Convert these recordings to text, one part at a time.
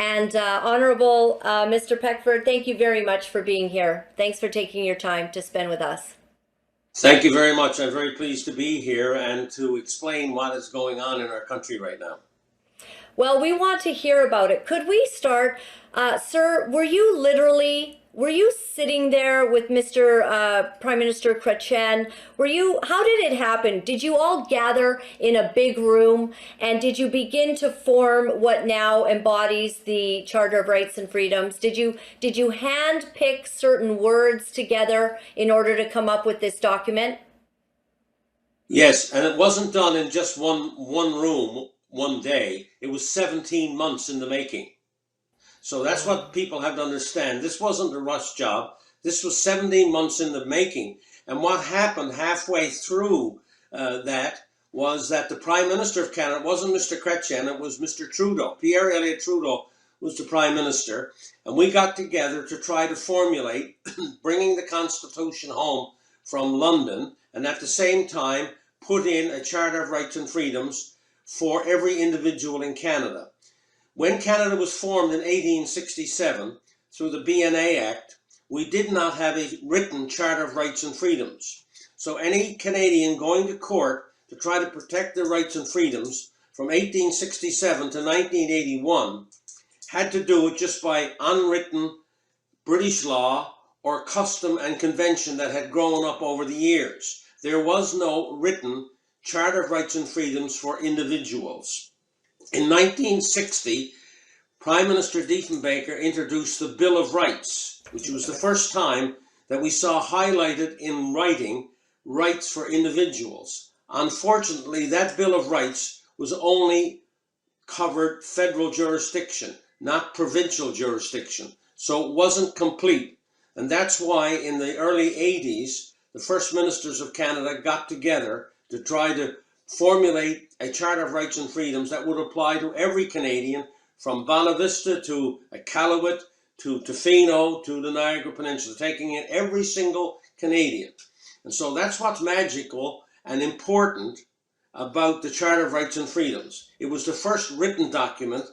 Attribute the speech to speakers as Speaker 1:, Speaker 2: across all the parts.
Speaker 1: And Honorable Mr. Peckford, thank you very much for being here. Thanks for taking your time to spend with us.
Speaker 2: Thank you very much. I'm very pleased to be here and to explain what is going on in our country right now.
Speaker 1: Well, we want to hear about it. Could we start, sir, were you sitting there with Mr. Prime Minister Chrétien? How did it happen? Did you all gather in a big room, and did you begin to form what now embodies the Charter of Rights and Freedoms? Did you hand pick certain words together in order to come up with this document?
Speaker 2: Yes, and it wasn't done in just one room, one day. It was 17 months in the making. So that's what people have to understand. This wasn't a rush job. This was 17 months in the making. And what happened halfway through that was that the Prime Minister of Canada wasn't Mr. Chrétien, it was Mr. Trudeau. Pierre Elliott Trudeau was the Prime Minister. And we got together to try to formulate bringing the Constitution home from London, and at the same time put in a Charter of Rights and Freedoms for every individual in Canada. When Canada was formed in 1867 through the BNA Act, we did not have a written Charter of Rights and Freedoms. So any Canadian going to court to try to protect their rights and freedoms from 1867 to 1981 had to do it just by unwritten British law or custom and convention that had grown up over the years. There was no written Charter of Rights and Freedoms for individuals. In 1960, Prime Minister Diefenbaker introduced the Bill of Rights, which was the first time that we saw highlighted in writing rights for individuals. Unfortunately, that Bill of Rights was only covered federal jurisdiction, not provincial jurisdiction. So it wasn't complete. And that's why in the early 80s, the First Ministers of Canada got together to try to formulate a Charter of Rights and Freedoms that would apply to every Canadian, from Bonavista to Iqaluit to Tofino to the Niagara Peninsula, taking in every single Canadian. And so that's what's magical and important about the Charter of Rights and Freedoms. It was the first written document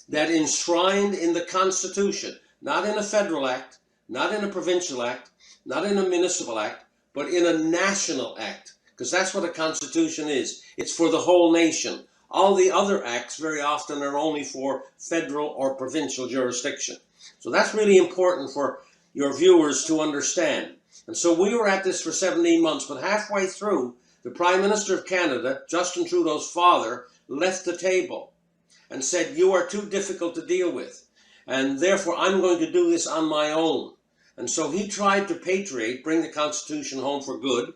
Speaker 2: that enshrined in the Constitution, not in a federal act, not in a provincial act, not in a municipal act, but in a national act, because that's what a constitution is. It's for the whole nation. All the other acts very often are only for federal or provincial jurisdiction. So that's really important for your viewers to understand. And so we were at this for 17 months, but halfway through, the Prime Minister of Canada, Justin Trudeau's father, left the table and said, "You are too difficult to deal with, and therefore I'm going to do this on my own." And so he tried to patriate, bring the Constitution home for good,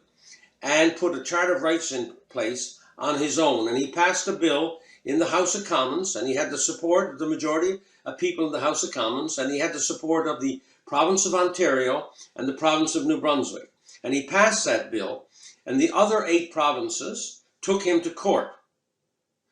Speaker 2: and put a Charter of Rights in place on his own. And he passed a bill in the House of Commons, and he had the support of the majority of people in the House of Commons, and he had the support of the province of Ontario and the province of New Brunswick. And he passed that bill, and the other 8 provinces took him to court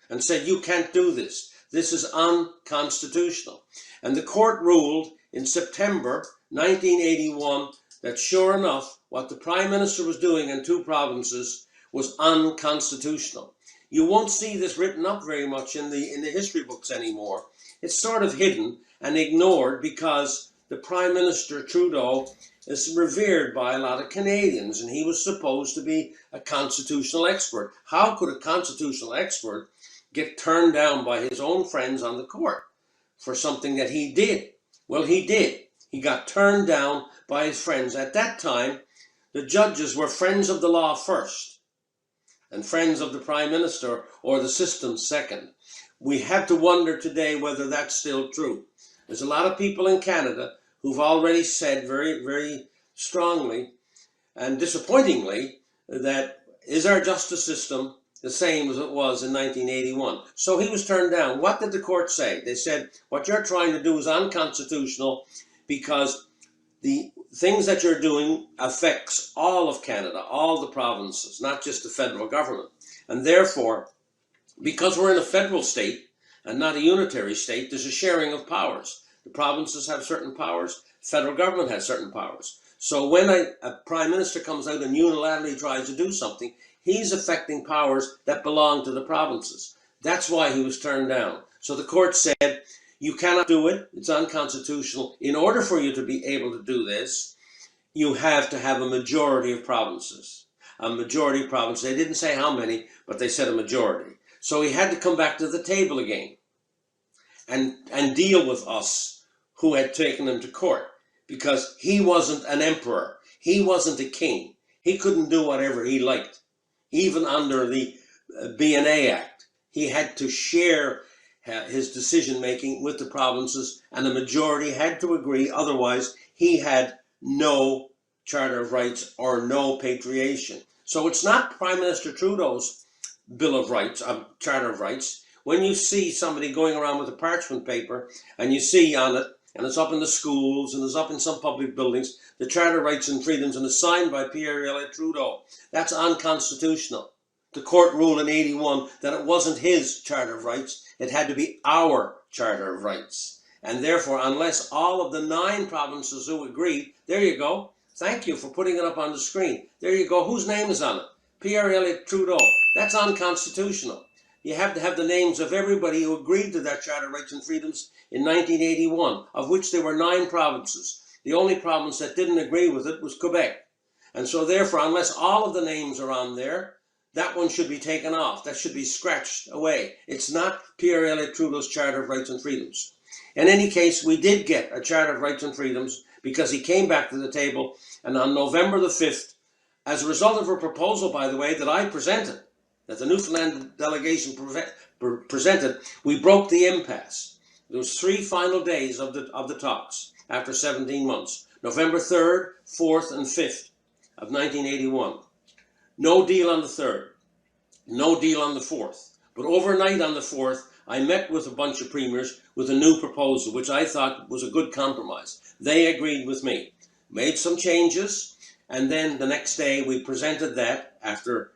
Speaker 2: and said, "You can't do this. This is unconstitutional." And the court ruled in September 1981 that sure enough, what the Prime Minister was doing in 2 provinces was unconstitutional. You won't see this written up very much in the history books anymore. It's sort of hidden and ignored because the Prime Minister Trudeau is revered by a lot of Canadians, and he was supposed to be a constitutional expert. How could a constitutional expert get turned down by his own friends on the court for something that he did? Well, he did. He got turned down by his friends. At that time, the judges were friends of the law first and friends of the Prime Minister or the system second. We have to wonder today whether that's still true. There's a lot of people in Canada who've already said very, very strongly and disappointingly that is our justice system the same as it was in 1981. So he was turned down. What did the court say? They said, what you're trying to do is unconstitutional because the things that you're doing affects all of Canada, all the provinces, not just the federal government. And therefore, because we're in a federal state and not a unitary state, there's a sharing of powers. The provinces have certain powers, the federal government has certain powers. So when a prime minister comes out and unilaterally tries to do something, he's affecting powers that belong to the provinces. That's why he was turned down. So the court said, You cannot do it. It's unconstitutional. In order for you to be able to do this, you have to have a majority of provinces. A majority of provinces. They didn't say how many, but they said a majority. So he had to come back to the table again and deal with us who had taken him to court, because he wasn't an emperor. He wasn't a king. He couldn't do whatever he liked. Even under the B&A Act, he had to share his decision-making with the provinces, and the majority had to agree. Otherwise, he had no Charter of Rights or no patriation. So it's not Prime Minister Trudeau's Bill of Rights, Charter of Rights. When you see somebody going around with a parchment paper and you see on it, and it's up in the schools and it's up in some public buildings, the Charter of Rights and Freedoms, and it's signed by Pierre Elliott Trudeau, that's unconstitutional. The court ruled in 81 that it wasn't his Charter of Rights, it had to be our Charter of Rights. And therefore, unless all of the 9 provinces who agreed, there you go, thank you for putting it up on the screen. There you go, whose name is on it? Pierre Elliott Trudeau. That's unconstitutional. You have to have the names of everybody who agreed to that Charter of Rights and Freedoms in 1981, of which there were 9 provinces. The only province that didn't agree with it was Quebec. And so therefore, unless all of the names are on there, that one should be taken off. That should be scratched away. It's not Pierre Elliott Trudeau's Charter of Rights and Freedoms. In any case, we did get a Charter of Rights and Freedoms because he came back to the table, and on November the 5th, as a result of a proposal, by the way, that I presented, that the Newfoundland delegation presented, we broke the impasse. There was 3 final days of the talks after 17 months. November 3rd, 4th, and 5th of 1981. No deal on the 3rd. No deal on the 4th. But overnight on the 4th, I met with a bunch of premiers with a new proposal, which I thought was a good compromise. They agreed with me. Made some changes, and then the next day we presented that, after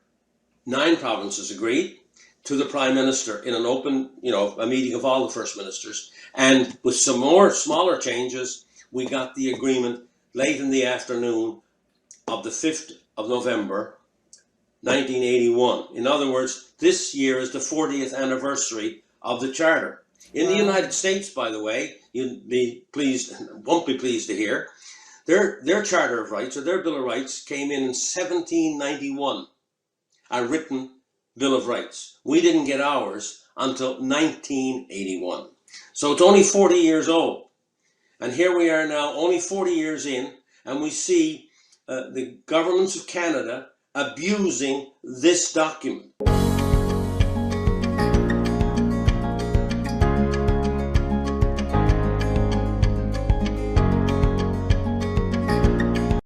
Speaker 2: 9 provinces agreed, to the Prime Minister in an open, a meeting of all the First Ministers. And with some more smaller changes, we got the agreement late in the afternoon of the 5th of November, 1981. In other words, this year is the 40th anniversary of the Charter. In the United States, by the way, won't be pleased to hear, their Charter of Rights, or their Bill of Rights, came in 1791, a written Bill of Rights. We didn't get ours until 1981. So it's only 40 years old. And here we are now, only 40 years in, and we see the governments of Canada abusing this document.